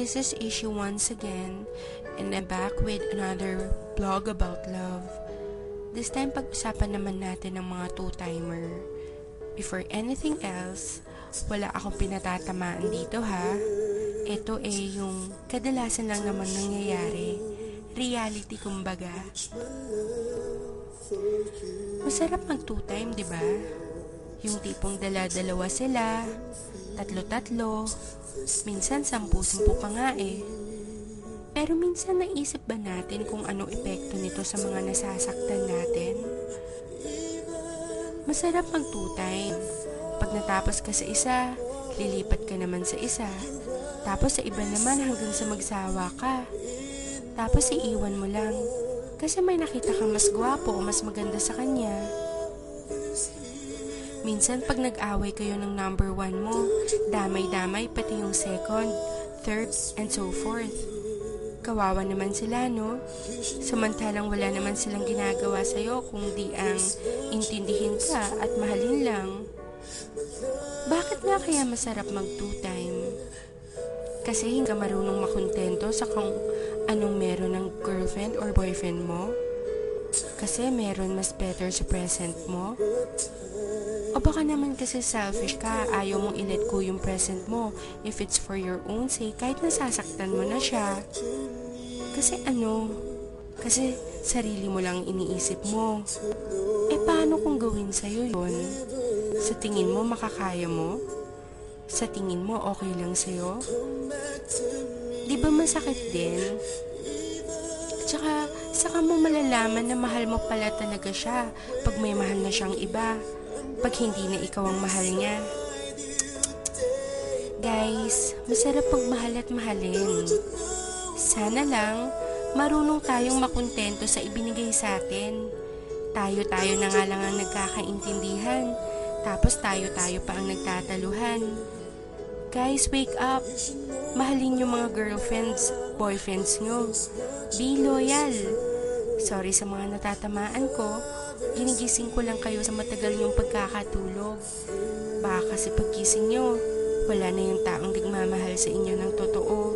this is Issue once again, and I'm back with another blog about love. This time, pag-usapan naman natin ng mga two-timer. Before anything else, wala akong pinatatamaan dito ha. Ito yung kadalasan lang naman nangyayari. Reality kumbaga. Masarap mag two-time, di ba? Yung tipong dala-dalawa sila, tatlo-tatlo, minsan 10-10 pa nga eh. Pero minsan naisip ba natin kung anong epekto nito sa mga nasasaktan natin? Masarap mag two-time. Pag natapos ka sa isa, lilipat ka naman sa isa. Tapos sa iba naman hanggang sa magsawa ka. Tapos iiwan mo lang. Kasi may nakita kang mas gwapo o mas maganda sa kanya. Minsan pag nag-away kayo ng number 1 mo, damay-damay pati yung second, third, and so forth. Kawawa naman sila, no? Samantalang wala naman silang ginagawa sa'yo kung di ang intindihin ka at mahalin lang. Bakit nga kaya masarap mag two-time? Kasi hindi ka marunong makontento sa kung anong meron ng girlfriend or boyfriend mo? Kasi meron mas better sa present mo? O baka naman kasi selfish ka, ayaw mong i-let go yung present mo if it's for your own sake kahit nasasaktan mo na siya. Kasi Kasi sarili mo lang iniisip mo. Paano kung gawin sa'yo yun? Sa tingin mo makakaya mo? Sa tingin mo okay lang sa'yo? Di ba masakit din? Tsaka, saka mo malalaman na mahal mo pala talaga siya pag may mahal na siyang iba. Pag hindi na ikaw ang mahal niya. Guys, masarap pagmahal at mahalin. Sana lang, marunong tayong makontento sa ibinigay sa atin. Tayo-tayo na nga lang ang nagkakaintindihan. Tapos tayo-tayo pa ang nagtataluhan. Guys, wake up. Mahalin yung mga girlfriends, boyfriends nyo. Be loyal. Sorry sa mga natatamaan ko. Ginigising ko lang kayo sa matagal yung pagkakatulog. Baka kasi paggising nyo, wala na yung taong nagmamahal sa inyo ng totoo.